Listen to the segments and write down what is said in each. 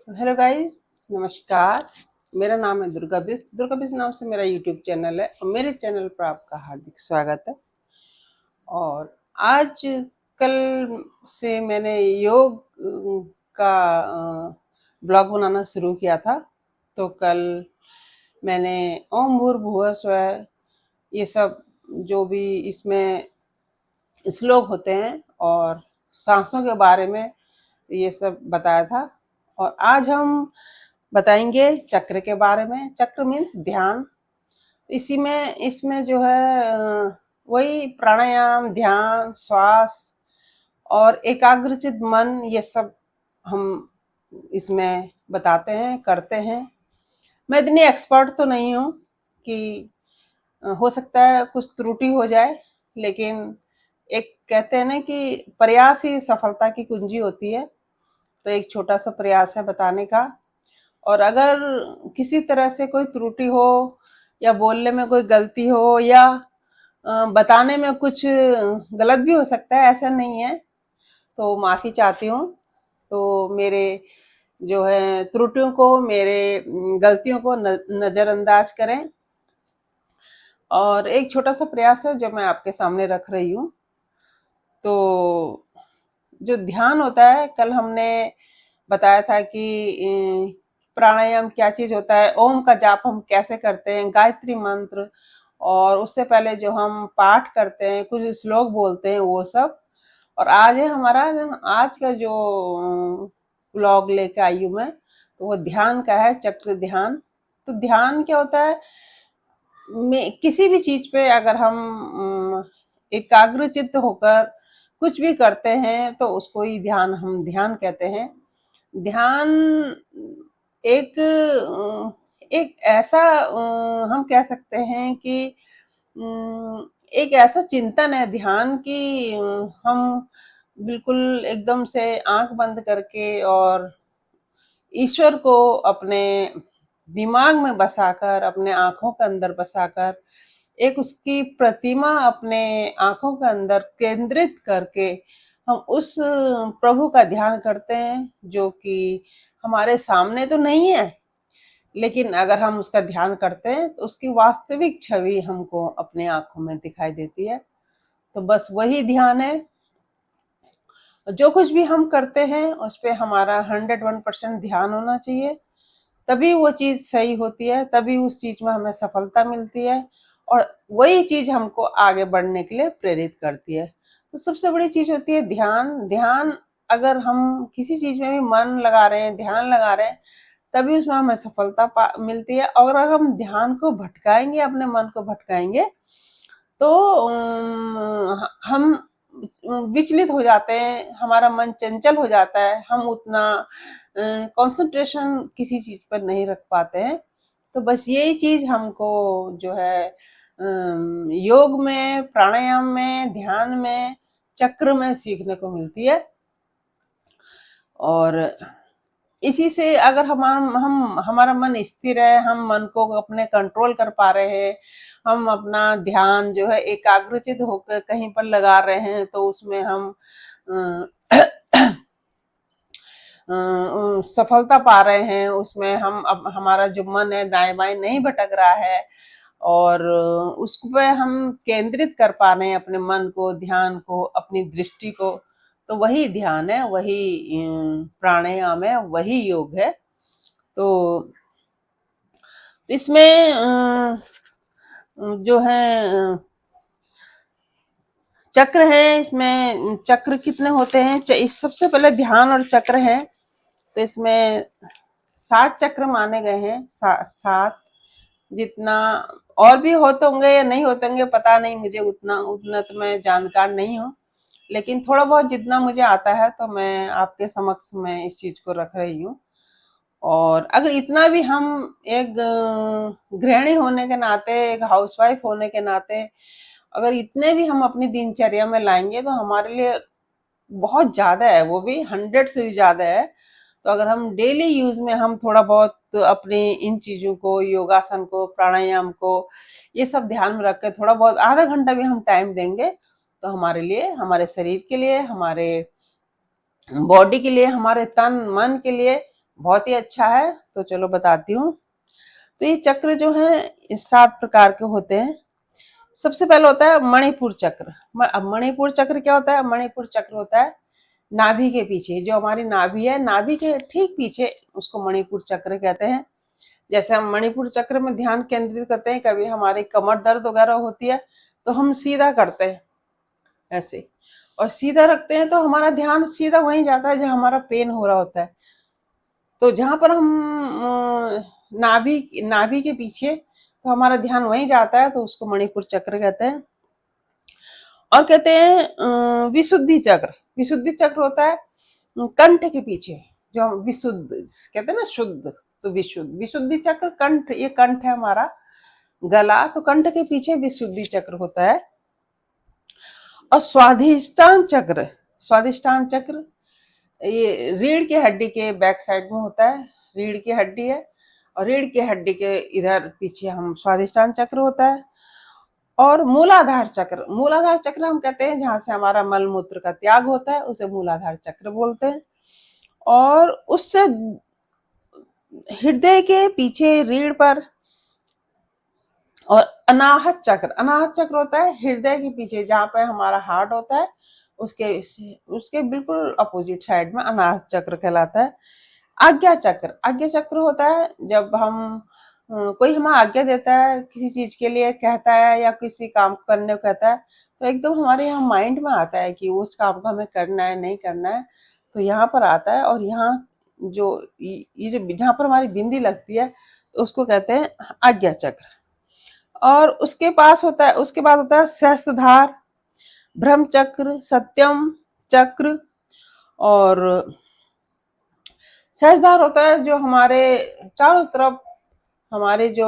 Hello guys, नमस्कार। मेरा नाम है दुर्गा बिस नाम से मेरा यूट्यूब चैनल है और मेरे चैनल पर आपका हार्दिक स्वागत है। और आज कल से मैंने योग का ब्लॉग बनाना शुरू किया था। तो कल मैंने ओम भूर्भुवः स्वः ये सब जो भी इसमें श्लोक होते हैं और सांसों के बारे में ये सब बताया था। और आज हम बताएंगे चक्र के बारे में। चक्र मीन्स ध्यान। इसी में इसमें जो है वही प्राणायाम, ध्यान, श्वास और एकाग्रचित मन, ये सब हम इसमें बताते हैं, करते हैं। मैं इतनी एक्सपर्ट तो नहीं हूँ कि हो सकता है कुछ त्रुटि हो जाए, लेकिन एक कहते हैं ना कि प्रयास ही सफलता की कुंजी होती है। तो एक छोटा सा प्रयास है बताने का। और अगर किसी तरह से कोई त्रुटि हो या बोलने में कोई गलती हो या बताने में कुछ गलत भी हो सकता है, ऐसा नहीं है, तो माफ़ी चाहती हूँ। तो मेरे जो है त्रुटियों को, मेरे गलतियों को नज़रअंदाज करें। और एक छोटा सा प्रयास है जो मैं आपके सामने रख रही हूँ। तो जो ध्यान होता है, कल हमने बताया था कि प्राणायाम क्या चीज होता है, ओम का जाप हम कैसे करते हैं, गायत्री मंत्र, और उससे पहले जो हम पाठ करते हैं, कुछ श्लोक बोलते हैं, वो सब। और आज है हमारा, आज का जो ब्लॉग लेके आई हूँ मैं, तो वो ध्यान का है, चक्र ध्यान। तो ध्यान क्या होता है, में किसी भी चीज पे अगर हम एकाग्रचित्त होकर कुछ भी करते हैं तो उसको ही ध्यान, हम ध्यान कहते हैं। ध्यान एक एक ऐसा हम कह सकते हैं कि एक ऐसा चिंतन है ध्यान की, हम बिल्कुल एकदम से आंख बंद करके और ईश्वर को अपने दिमाग में बसाकर, अपने आंखों के अंदर बसाकर, एक उसकी प्रतिमा अपने आंखों के अंदर केंद्रित करके हम उस प्रभु का ध्यान करते हैं, जो कि हमारे सामने तो नहीं है, लेकिन अगर हम उसका ध्यान करते हैं तो उसकी वास्तविक छवि हमको अपने आंखों में दिखाई देती है। तो बस वही ध्यान है। जो कुछ भी हम करते हैं उस पे हमारा 101% ध्यान होना चाहिए, तभी वो चीज सही होती है, तभी उस चीज में हमें सफलता मिलती है और वही चीज हमको आगे बढ़ने के लिए प्रेरित करती है। तो सबसे बड़ी चीज होती है ध्यान। ध्यान अगर हम किसी चीज में भी मन लगा रहे हैं, ध्यान लगा रहे हैं, तभी उसमें हमें सफलता मिलती है। और अगर हम ध्यान को भटकाएंगे, अपने मन को भटकाएंगे, तो हम विचलित हो जाते हैं, हमारा मन चंचल हो जाता है, हम उतना कंसंट्रेशन किसी चीज पर नहीं रख पाते हैं। तो बस यही चीज हमको जो है योग में, प्राणायाम में, ध्यान में, चक्र में सीखने को मिलती है। और इसी से अगर हम हमारा मन स्थिर है, हम मन को अपने कंट्रोल कर पा रहे हैं, हम अपना ध्यान जो है एकाग्रचित होकर कहीं पर लगा रहे हैं, तो उसमें हम सफलता पा रहे हैं। उसमें हम अब हमारा जो मन है दाएं बाएं नहीं भटक रहा है और उस पे हम केंद्रित कर पा रहे हैं अपने मन को, ध्यान को, अपनी दृष्टि को। तो वही ध्यान है, वही प्राणायाम है, वही योग है। तो इसमें जो है चक्र है, इसमें चक्र कितने होते हैं, इस सबसे पहले ध्यान और चक्र है। तो इसमें 7 चक्र माने गए हैं, 7। जितना और भी होते होंगे या नहीं होते होंगे पता नहीं, मुझे उतना उतना तो मैं जानकार नहीं हूँ, लेकिन थोड़ा बहुत जितना मुझे आता है तो मैं आपके समक्ष में इस चीज को रख रही हूँ। और अगर इतना भी हम एक गृहिणी होने के नाते, एक हाउसवाइफ होने के नाते, अगर इतने भी हम अपनी दिनचर्या में लाएंगे तो हमारे लिए बहुत ज्यादा है, वो भी 100 से भी ज्यादा है। तो अगर हम डेली यूज में हम थोड़ा बहुत अपने इन चीजों को, योगासन को, प्राणायाम को, ये सब ध्यान में रख के थोड़ा बहुत आधा घंटा भी हम टाइम देंगे, तो हमारे लिए, हमारे शरीर के लिए, हमारे बॉडी के लिए, हमारे तन मन के लिए बहुत ही अच्छा है। तो चलो बताती हूँ। तो ये चक्र जो है इस 7 प्रकार के होते हैं। सबसे पहले होता है मणिपुर चक्र। अब मणिपुर चक्र क्या होता है? मणिपुर चक्र होता है नाभि के पीछे, जो हमारी नाभि है, नाभि के ठीक पीछे उसको मणिपुर चक्र कहते हैं। जैसे हम मणिपुर चक्र में ध्यान केंद्रित करते हैं, कभी हमारी कमर दर्द वगैरह होती है तो हम सीधा करते हैं ऐसे, और सीधा रखते हैं तो हमारा ध्यान सीधा वहीं जाता है जहां हमारा पेन हो रहा होता है। तो जहां पर हम नाभि नाभि के पीछे, तो हमारा ध्यान वहीं जाता है, तो उसको मणिपुर चक्र कहते हैं। और कहते हैं विशुद्धि चक्र। विशुद्धि चक्र होता है कंठ के पीछे, जो हम विशुद्ध कहते हैं ना, शुद्ध, तो विशुद्ध, विशुद्धि चक्र कंठ, ये कंठ है हमारा गला, तो कंठ के पीछे विशुद्धि चक्र होता है। और स्वाधिष्ठान चक्र, स्वाधिष्ठान चक्र ये रीढ़ की हड्डी के बैक साइड में होता है। रीढ़ की हड्डी है और रीढ़ की हड्डी के इधर पीछे हम स्वाधिष्ठान चक्र होता है। और मूलाधार चक्र, मूलाधार चक्र हम कहते हैं जहां से हमारा मल मूत्र का त्याग होता है, उसे मूलाधार चक्र बोलते हैं। और उससे हृदय के पीछे रीढ़ पर, और अनाहत चक्र, अनाहत चक्र होता है हृदय के पीछे जहां पे हमारा हार्ट होता है, उसके उसके बिल्कुल अपोजिट साइड में अनाहत चक्र कहलाता है। आज्ञा चक्र, आज्ञा चक्र होता है जब हम कोई हमें आज्ञा देता है, किसी चीज के लिए कहता है या किसी काम करने को कहता है, तो एकदम हमारे यहाँ माइंड में आता है कि उस काम को हमें करना है नहीं करना है, तो यहाँ पर आता है। और यहाँ जो ये जो जहाँ पर हमारी बिंदी लगती है, तो उसको कहते हैं आज्ञा चक्र। और उसके पास होता है, उसके बाद होता है सहस्त्रधार, ब्रह्म चक्र, सत्यम चक्र। और सहस्त्रधार होता है जो हमारे चारों तरफ, हमारे जो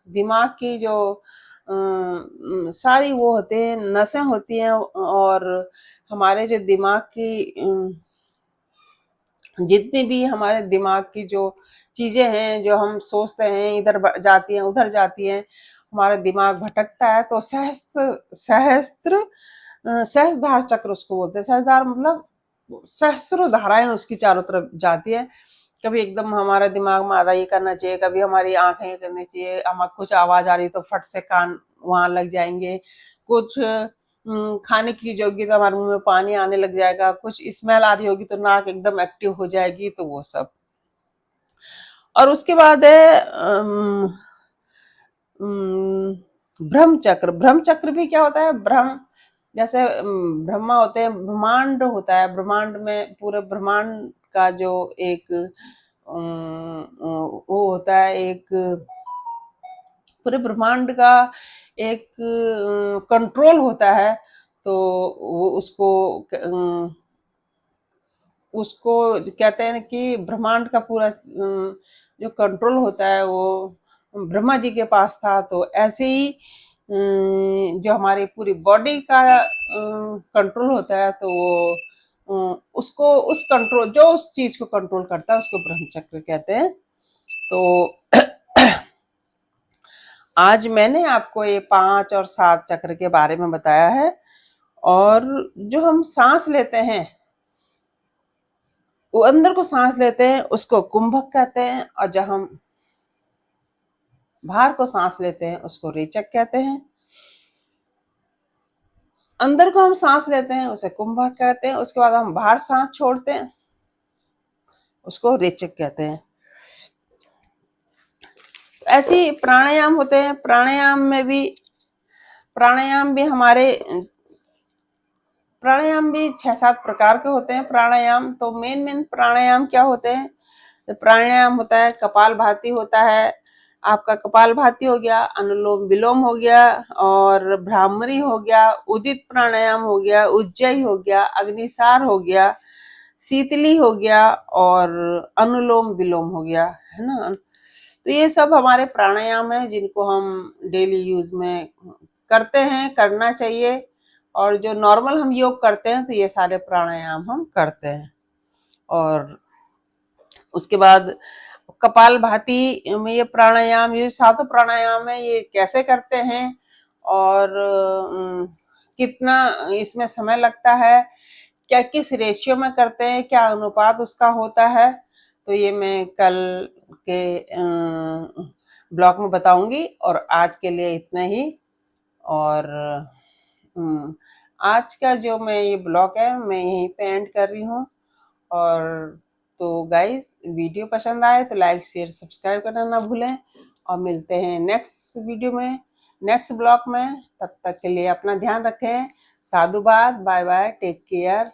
दिमाग की जो सारी वो होते हैं, नसें होती हैं, और हमारे जो दिमाग की जितनी भी हमारे दिमाग की जो चीजें हैं, जो हम सोचते हैं इधर जाती हैं उधर जाती हैं, हमारा दिमाग भटकता है, तो सहस्त्रधार चक्र उसको बोलते हैं। सहस्त्रधार मतलब सहस्त्रों धाराएं उसकी चारों तरफ जाती है। कभी एकदम हमारे दिमाग में आधा ये करना चाहिए, कभी हमारी आंखें ये करनी चाहिए, हमारे कुछ आवाज आ रही तो फट से कान वहां लग जाएंगे, कुछ खाने की चीज होगी तो हमारे मुंह में पानी आने लग जाएगा, कुछ स्मेल आ रही होगी तो नाक एकदम एक्टिव हो जाएगी, तो वो सब। और उसके बाद है ब्रह्म चक्र। ब्रह्म चक्र भी क्या होता है? ब्रह्म जैसे ब्रह्मा होते हैं, ब्रह्मांड होता है, ब्रह्मांड में पूरे ब्रह्मांड का जो एक वो होता है, एक पूरे ब्रह्मांड का एक कंट्रोल होता है, तो वो उसको कहते हैं कि ब्रह्मांड का पूरा जो कंट्रोल होता है वो ब्रह्मा जी के पास था। तो ऐसे ही जो हमारी पूरी बॉडी का कंट्रोल होता है, तो वो उसको उस कंट्रोल, जो उस चीज को कंट्रोल करता है, उसको ब्रह्म चक्र कहते हैं। तो आज मैंने आपको ये 5 और 7 चक्र के बारे में बताया है। और जो हम सांस लेते हैं, वो अंदर को सांस लेते हैं, उसको कुंभक कहते हैं, और जब हम बाहर को सांस लेते हैं उसको रेचक कहते हैं। अंदर को हम सांस लेते हैं उसे कुंभक कहते हैं, उसके बाद हम बाहर सांस छोड़ते हैं उसको रेचक कहते हैं। ऐसे ही प्राणायाम होते हैं। प्राणायाम भी 6-7 प्रकार के होते हैं। प्राणायाम तो मेन प्राणायाम क्या होते हैं? तो प्राणायाम होता है कपालभाति होता है, आपका कपालभाति हो गया, अनुलोम विलोम हो गया, और भ्रामरी हो गया, उदित प्राणायाम हो गया, उज्जयी हो गया, अग्निसार हो गया, शीतली हो गया, और अनुलोम विलोम हो गया, है ना। तो ये सब हमारे प्राणायाम है जिनको हम डेली यूज में करते हैं, करना चाहिए। और जो नॉर्मल हम योग करते हैं, तो ये सारे प्राणायाम हम करते हैं। और उसके बाद कपालभाति में ये प्राणायाम, ये 7 प्राणायाम है, ये कैसे करते हैं और कितना इसमें समय लगता है, क्या किस रेशियो में करते हैं, क्या अनुपात उसका होता है, तो ये मैं कल के ब्लॉग में बताऊंगी। और आज के लिए इतना ही। और अम, आज का जो मैं ये ब्लॉग है मैं यहीं पे एंड कर रही हूँ। और तो गाइस, वीडियो पसंद आए तो लाइक शेयर सब्सक्राइब करना ना भूलें। और मिलते हैं नेक्स्ट वीडियो में, नेक्स्ट ब्लॉग में। तब तक के लिए अपना ध्यान रखें। साधुवाद, बाय बाय, टेक केयर।